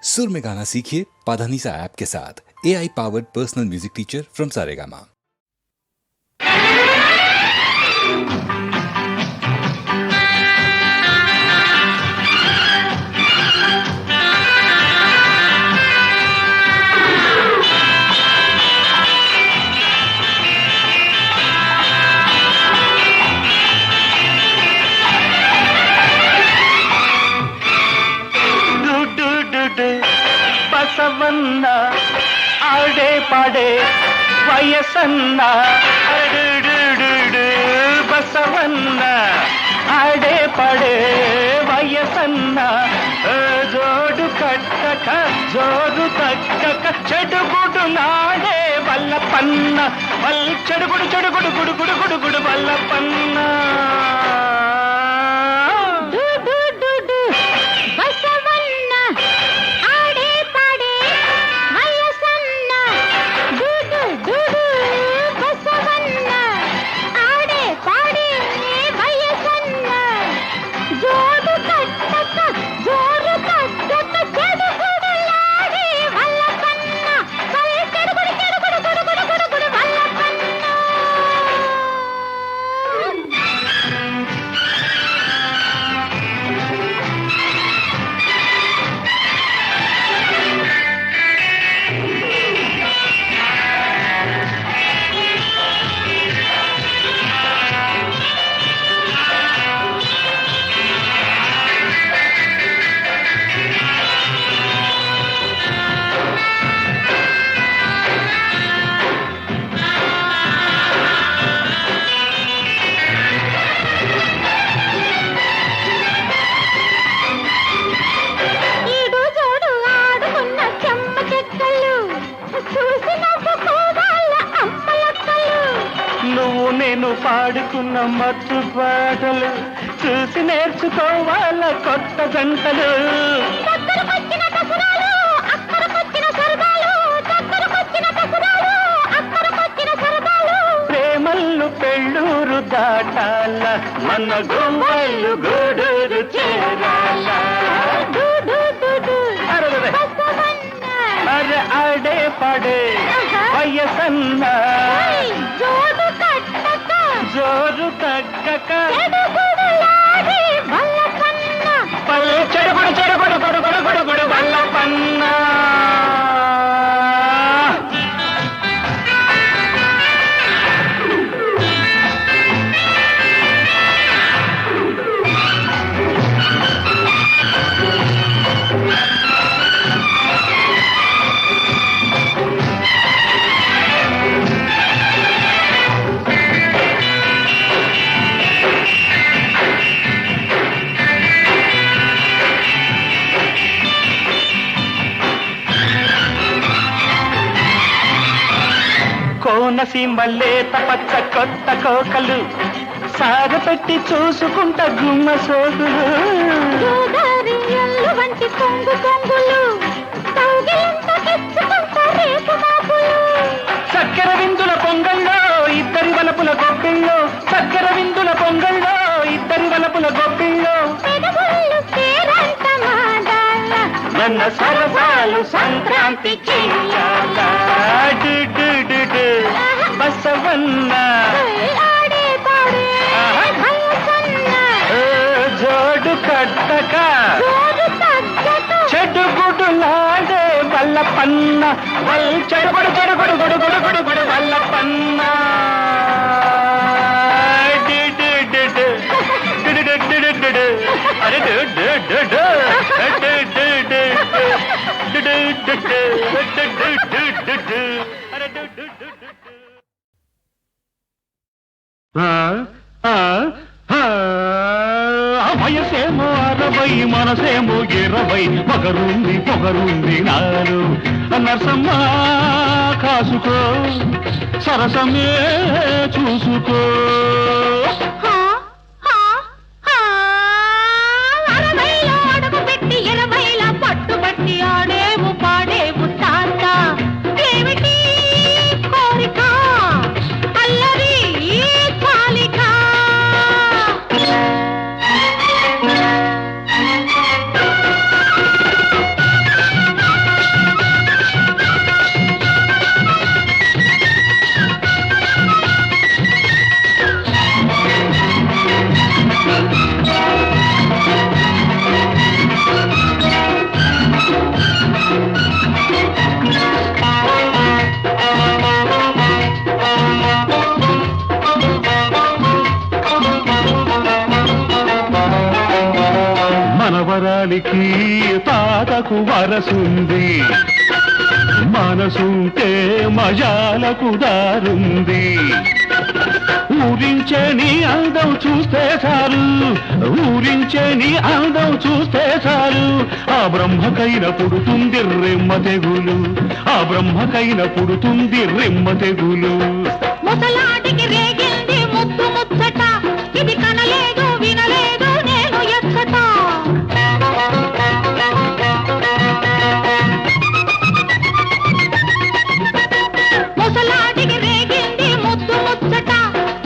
सुर में गाना सीखिए पाधानीसा ऐप के साथ। AI powered personal music teacher from Saregama. Basavanna ಆಡೆ ಪಾಡೆ ವಯಸ್ಸನ್ನ ಬಸವಣ್ಣ ಆಡೆ ಪಾಡೆ ವಯಸ್ಸನ್ನ జోడు కట్టక జోరు తక్కక చెడుగుడు నాడే వల్లపన్న చెడుగుడు చెడుగుడు గుడు గుడు గుడు గుడు వల్లపన్న నేను పాడుకున్న మత్తు పాటలు చూసి నేర్చుకోవాల కొత్త జంటలు ప్రేమల్లు పెళ్ళూరు దాటాల మన గుమ్మలు గూడూరు చేరాల అరే ఆడే పడే వయసన్న జోరు తగ్గక పల్లె చెడుగుడు చెడుగుడు గుడుగుడు గుడుగుడు వల్లపన్న కోనసీమల్లేత పచ్చ కొత్త కోకలు సాగపెట్టి చూసుకుంట గుమ్మ సోగులు వంటి కొంగు కొంగులు చక్కెర విందుల పొంగల్లో ఇద్దరి వలపుల గొప్పిల్లో చక్కెర విందుల పొంగల్లో ఇద్దరి వలపుల గొప్పిల్లో మన సరసాలు సంక్రాంతి చెయ్యాల బసవన్న జోడు కట్టక చెడుగుడు నాడే వల్లపన్న చెడుగుడు చెడుగుడు గుడు గుడు గుడు గుడు వల్లపన్న అరే వయసేమో 60 మనసేమో 20 పొగరుంది నాలో నరసమ్మ కాసుకో సరసమే చూసుకో మజాలకు వరసుంది, మనసుంటే మజాలకు దారుంది. ఊరించే నీ అందం చూస్తే చాలు, ఊరించే నీ అందం చూస్తే చాలు. ఆ బ్రహ్మకైన పుడుతుంది రెమ్మ తెగులు, ఆ బ్రహ్మకైన పుడుతుంది రెమ్మ తెగులు. ముసలాటికి రేగింది ముద్దు ముచ్చట, ఇది కనలేదు వినలేదు నేను ఎచ్చట. ముసలాటికి రేగింది ముద్దు ముచ్చట,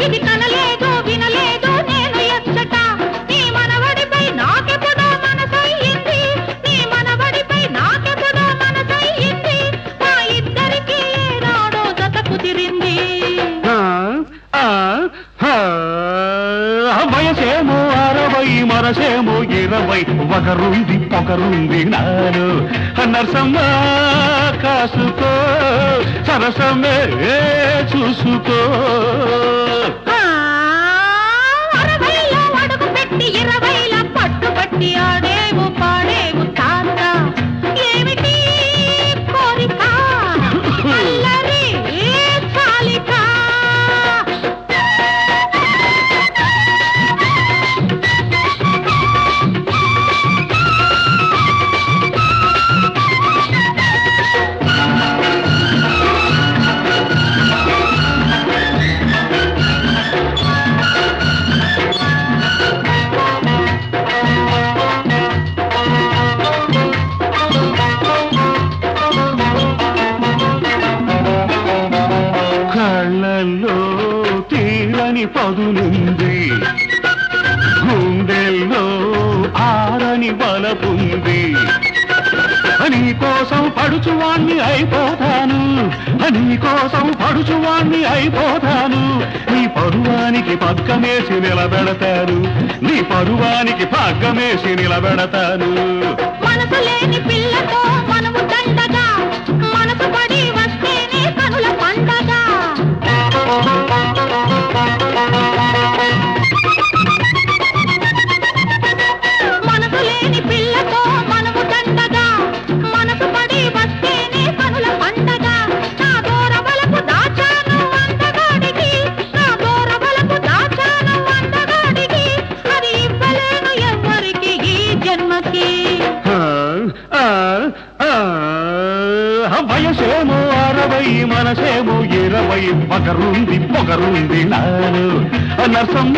ఇది కనలేదు వినలేదు నేను ఎచ్చట. నీ మనవడిపై నాకెప్పుడో మనసయ్యింది, నీ మనవడిపై నాకెప్పుడో మనసయ్యింది. మా ఇద్దరికి ఏనాడో జత కుదిరింది. వయసేమో 60 మనసేమో 20, ఒకరుంది పొగరుంది నాలో. నరసమ్మ కాసుకో సరసమే చూసుకో. 60లో అడుగు పెట్టి 20ల పట్టుబట్టి ఆడేవు పాడేవు తాత. ఏమిటి కోరిక అల్లరి చాలిక. కళ్ళల్లో తీరని పదునుంది, గుండెల్లో ఆరని బలపుంది. నీ కోసం పడుచువాణ్ణి అయిపోతాను, నీ కోసం పడుచువాణ్ణి అయిపోతాను. నీ పరువానికి పగ్గమేసి నిలబెడతాను, నీ పరువానికి పగ్గమేసి నిలబెడతాను. మనసు లేని పిల్లతో మనము దండగా, మనసు పడి వస్తేనే కనుల పండగ. మనసు లేని పిల్లతో మనము దండగా, మనసు పడి వస్తేనే కనుల పండగ. నా దూరవలకు దాచాను అందగాడికి, నా దూరవలకు దాచాను అందగాడికి. అది ఇవ్వలేను ఎవ్వరికి ఈ జన్మకి. వయసేమో 60 మనసేమో 20, ఒకరుంది పొగరుంది నాలో. నరసమ్మ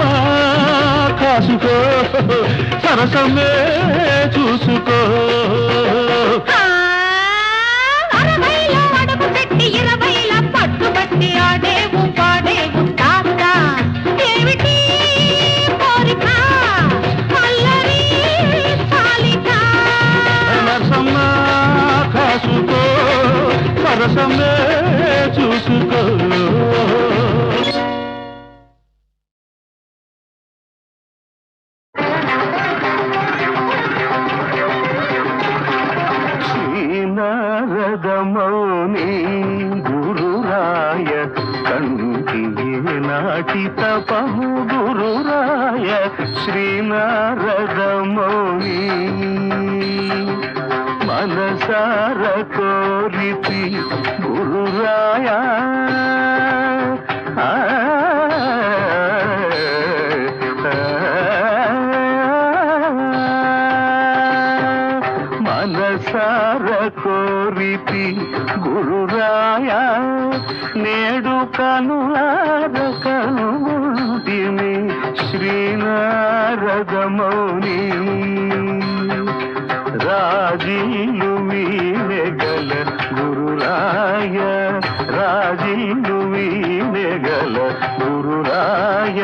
కాసుకో సరసమే చూసుకో. 60లో అడుగు పెట్టి 20ల పట్టుబట్టి ఆడేవు పాడేవు తాత. ఏమిటి కోరిక అల్లరి చాలిక. నరసమ్మ కాసుకో సరసమే చూసుకో. శ్రీనారదమౌని గురురాయ కంటి నాటి తపము గురురాయ. శ్రీనారదమౌని మనసార కోరితి గురురాయ. మనసార కోరితి గురురాయ. నేడు కనులార కనుమూర్తిని శ్రీనారదమౌని. రాజీలు వీనెగల గురురాయ, రాజీలు వీనెగల గురురాయ.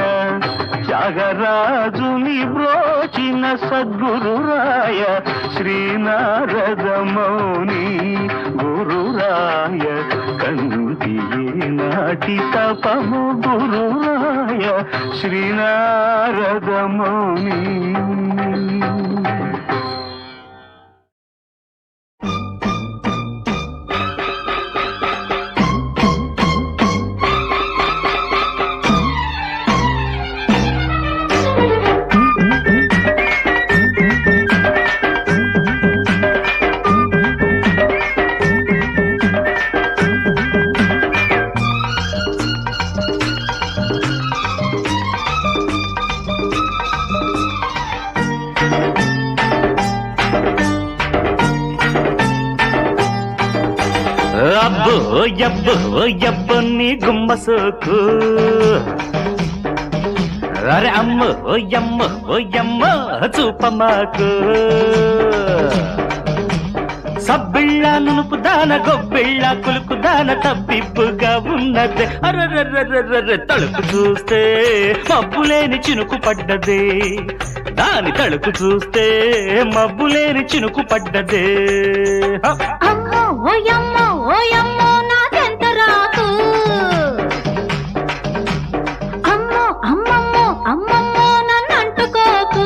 త్యాగరాజుని బ్రోచిన సద్గురురాయ. శ్రీనారదమౌని గురురాయ కంటి నాటి తపము గురురాయ. శ్రీనారదమౌని. అబ్బో ఎబ్బో ఎబ్బో నీ గుమ్మ సోకు అరే అమ్మో ఓయమ్మో ఓయమ్మో చూపమాకు సబ్బిళ్ళ నునుపు దాన గొబ్బిళ్ళ కులుకు దాన తప్పిప్పుగా ఉన్నది అర్రర్రర్రర్ర తలుపు చూస్తే మబ్బులేని చినుకు పడ్డదే దాని తలుపు చూస్తే మబ్బులేని చినుకు పడ్డదే అమ్మో ఓయమ్మో ఓయమ్మో నాకెంత రాకు అమ్మో అమ్మమ్మో అమ్మమ్మో నన్ను అంటుకోకు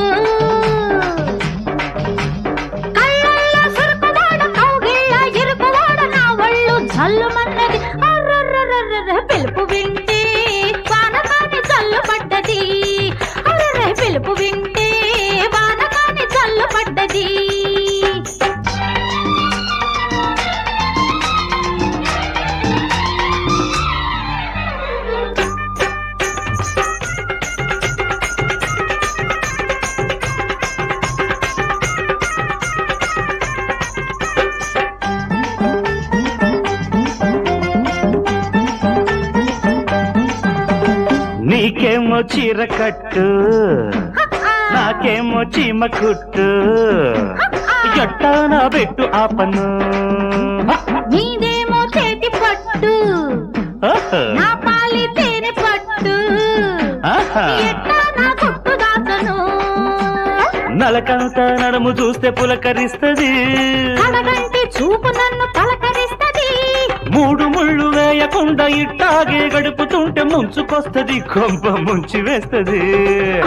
కళ్ళల్లో సురుకువాడ కౌగిళ్ళ ఇరుకువాడ నా ఒళ్ళు జల్లుమన్నది అర్రర్రర్రర్ర పిలుపు వింటే వానకాని జల్లు పడ్డది అర్రర్ర పిలుపు వింటే వానకాని జల్లు పడ్డది నీకేమో చీర కట్టు నాకేమో చీమ కుట్టు ఎట్టా నా పెట్టు ఆపను నీదేమో చేతి పట్టు ఓహో. నా పాలి తేనె పట్టు ఆహా. ఎట్టా నా కొట్టు దాసను నలకంత నడుము చూస్తే పులకరిస్తది కడగంటి చూపు నన్ను పలకరిస్తది మూడు ముళ్ళు వేయకుండా ఇట్టాగే గడుపుతుంటే ముంచుకొస్తది కొంప ముంచి వేస్తది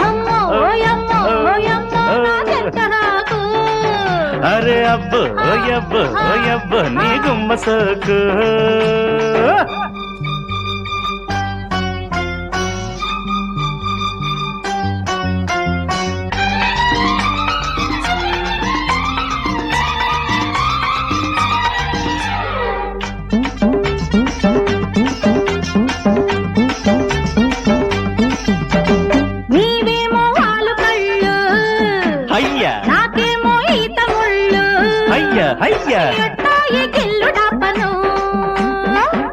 అమ్మో ఓయమ్మో ఓయమ్మో నాకెంత రాకు అరే అబ్బో ఓయబ్బో ఓయబ్బో నీ గుమ్మ సోకు నీవేమో వాలు కళ్ళు అయ్యా నాకేమో ఈత ముళ్ళు అయ్యా అయ్యా ఎట్టా ఈ గిల్లు డబ్బను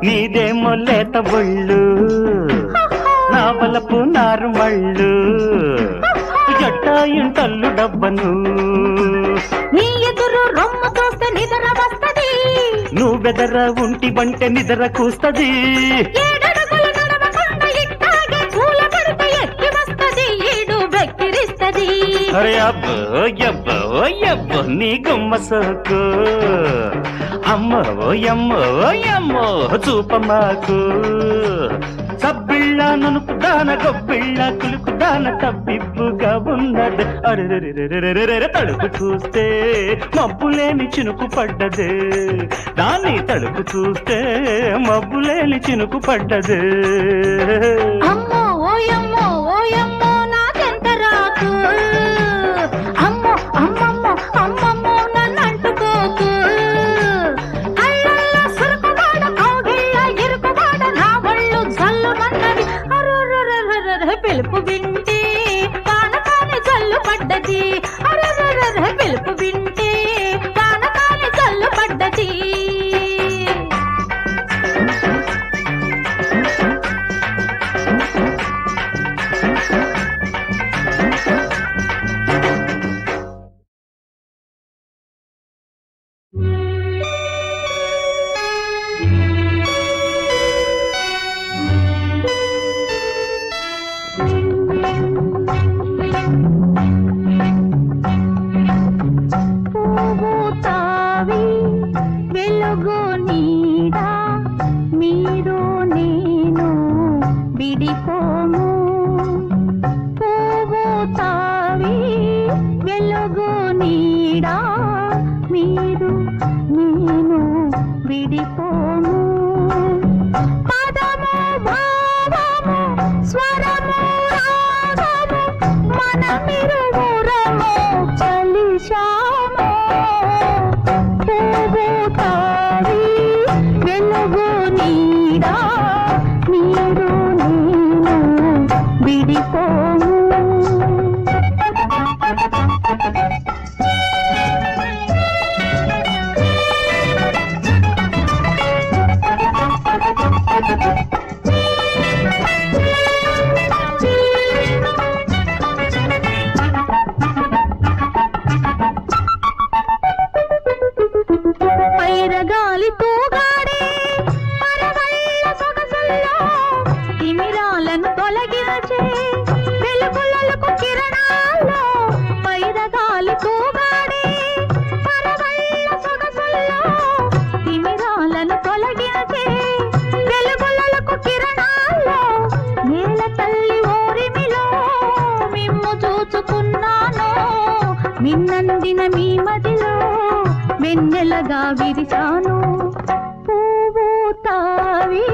నీదేమో లేత బొళ్ళు నా బలపు నారు మళ్ళు ఎట్టా ఇంటల్లు డబ్బను నీ ఎదురు రొమ్ము చూస్తే నిద్ర వస్తది నువ్వెదర ఉంటి బంటే నిద్ర కూస్తది ఏడడుగులు నడవకుండా ఇట్టాగే పూల పడత ఎక్కి వస్తది ఈడు వెక్కిరిస్తది అరే అబ్బో ఎబ్బో ఎబ్బో నీ గుమ్మ సోకు అమ్మో ఓయమ్మో ఓయమ్మో చూపమాకు సబ్బిళ్ళ నునుపు దాన గొబ్బిళ్ళ కులుకు దాన తప్పిప్పుగా ఉన్నది అరెరెరెరెరెరెరె తలుపు చూస్తే మబ్బులేని చినుకు పడ్డదే దాన్ని తలుపు చూస్తే మబ్బులేని చినుకు పడ్డదే అమ్మో ఓయమ్మో ఓయమ్మో నాకెంత రాకు అమ్మో అమ్మమ్మో అమ్మమ్మో నన్ను అంటుకోకు కళ్ళల్లో సురుకువాడ కౌగిళ్ళ ఇరుకువాడ నా ఒళ్ళు జల్లుమన్నది అర్రర్రర్రర్ర పిలుపు వింటే వానకాని జల్లు పడ్డది అర్రర్రర్ర పిలుపు వింటే వానకాని జల్లు పడ్డది తావి వెలుగు నీడా మీరు నేను విడిపోము పువ్వు తావి వెలుగు నీడా మీరు నేను విడిపోము పదము భావము స్వరము రాగము మనమిరువురము చలిశాము పువ్వు తావి వెలుగు నీడా మీరు నేను విడిపోము పైరగాలి తూగాడే పరవళ్ళ సొగసుల్లో తిమిరాలను తొలగించే వెలుగులకు కిరణాల్లో పైరగాలి తూగాడే పరవళ్ళ సొగసుల్లో తిమిరాలను తొలగించే వెలుగులకు కిరణాల్లో నేల తల్లి ఓరిమిలో మిమ్ము చూచుకున్నాను మిన్నందిన మీ మదిలో వెన్నెలగా విరిచాను పువ్వు తావి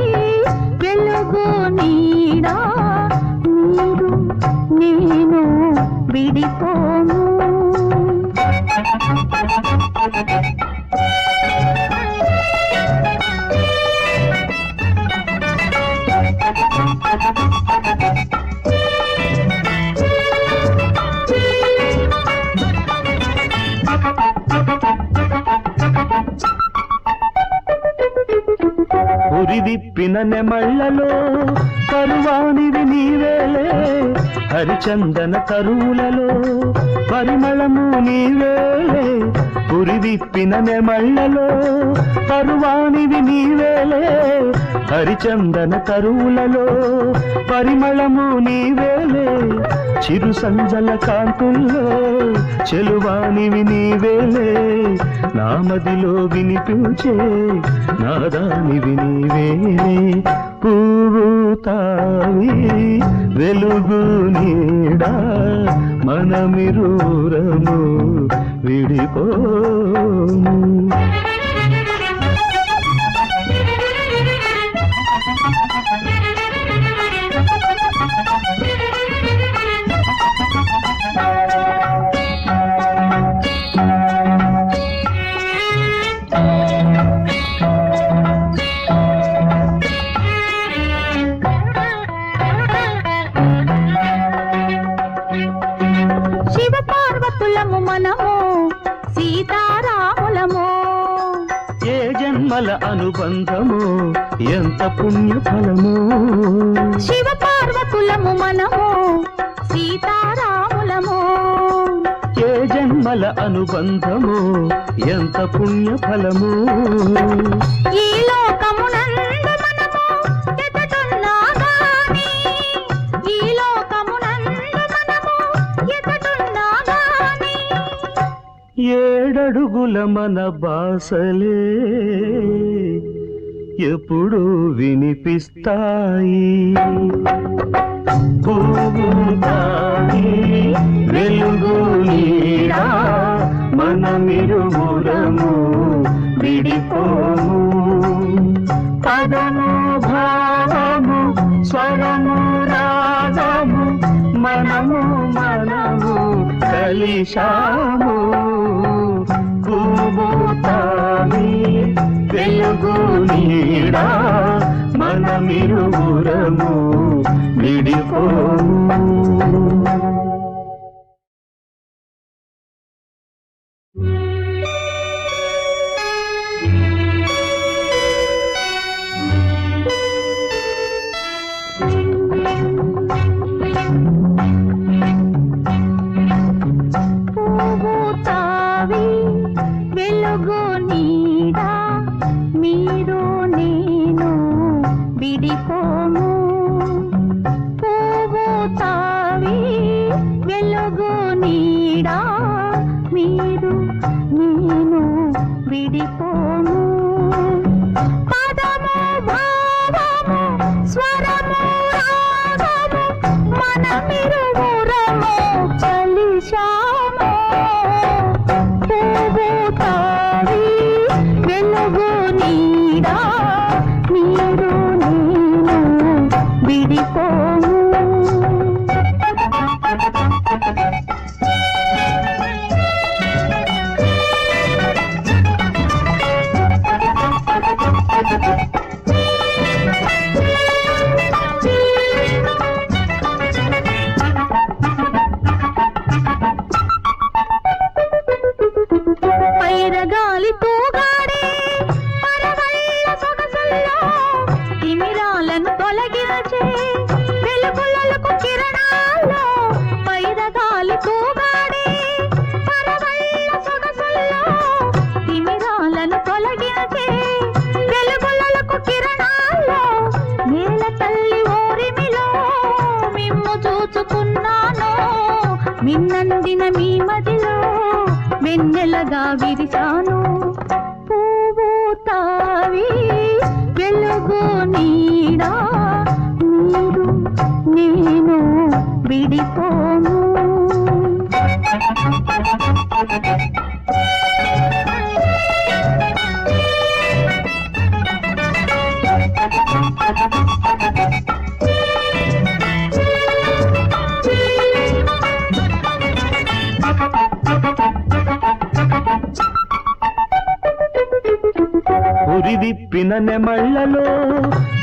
వెలుగు నీడా మీరు నేను విడిపోము ఉరివిప్పిన నెమళ్లలో కరువానివి నీవేలే హరిచందన తరువులలో పరిమళము నీవేలే ఉరివిప్పిన నెమళ్లలో కరువానివి నీవేలే హరిచందన తరువులలో పరిమళము నీవేలే చిరు సంజల కాంతుల్లో చెలువానివి నీవేలే నామదిలో వినిపించే నాదానివి నీవేలే పువ్వు తావి వెలుగు నీడా మనమిరూరము విడిపోము శివ పార్వతులము మనము సీతారాములము ఏ జన్మల అనుబంధము ఎంత పుణ్యఫలము శివ పార్వతులము మనము సీతారాములము ఏ జన్మల అనుబంధము ఎంత పుణ్యఫలము ఈ లోకమునందు మనము ఎతడున్నా గాని ఈ లోకమునందు మనము ఎతడున్నా గాని ఏడడుగుల మన బాసలే ఎప్పుడు వినిపిస్తాయి పువ్వు తావి వెలుగు నీడా మనమిరువురము విడిపోము పదము భావము స్వరము రాగము మనము కలిశాము పువ్వు తావి వెలుగు నీడా మనమిరువురము విడిపోము పువ్వు తావి వెలుగు నీడా మీరు నేను విడిపోము పువ్వు తావి వెలుగు నీడా మీరు నేను విడిపోము పదము భావము స్వరము రాగము మనమిరువురము కలిశాము పువ్వు తావి వెలుగు నీడా మీరు నేను విడిపోము పైరగాలి తూగాడే పరవళ్ళ సొగసుల్లో తిమిరాలను తొలగించే పున్నమి మదిలో వెన్నెలగా విరిశాను పువ్వు తావి వెలుగు నీడా నీరు నేను విడిపోను ఉరిదిప్పిన నెమళ్లలో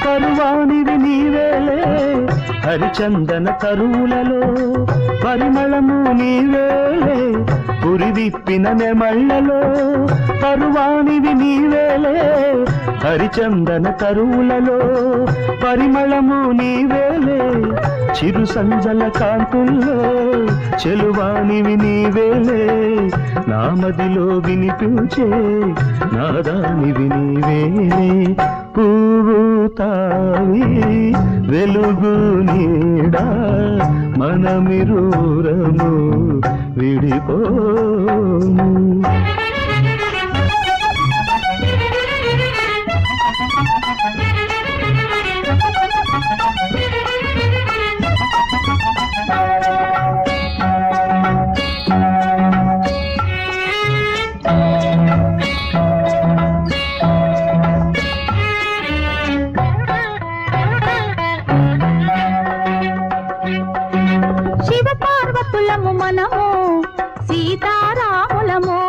కరువానివి నీవేలే హరిచందన తరువులలో పరిమళము నీవేలే ఉరిదిప్పిన నెమళ్లలో కరువానివి నీవేలే హరిచందన తరువులలో పరిమళము నీవేలే చిరు సంజల కాంతుల్లో చెలువానివి నీవేలే నామదిలో వినిపించే నాదానివి నీవేలే పువ్వు తావి వెలుగు నీడా మనమిరూరము విడిపోము శివ పార్వతులము మనము సీతారాములము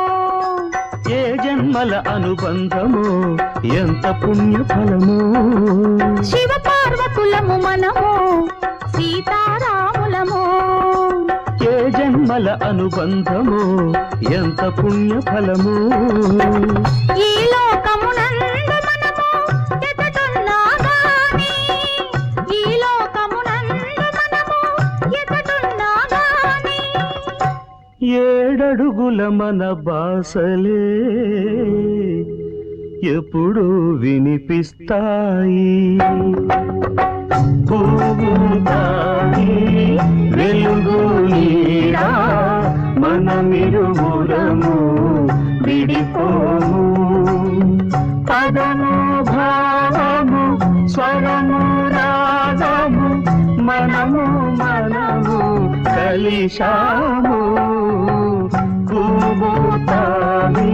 ఏ జన్మల అనుబంధము ఎంత పుణ్యఫలము శివ పార్వతులము మనము సీతారాములము ఏ జన్మల అనుబంధము ఎంత పుణ్యఫలము ఈ లోకమునందు మనము ఎతడున్నా గాని ఈ లోకమునందు మనము ఎతడున్నా గాని ఏడడుగుల మన బాసలే ఎప్పుడు వినిపిస్తాయి పువ్వు తావి వెలుగు నీడా మనమిరువురము విడిపోము పదము భావము స్వరము రాగము మనము కలిశాము పువ్వు తావి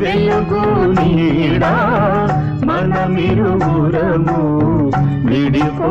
వెలుగు నీడా మనమిరువురము విడిపో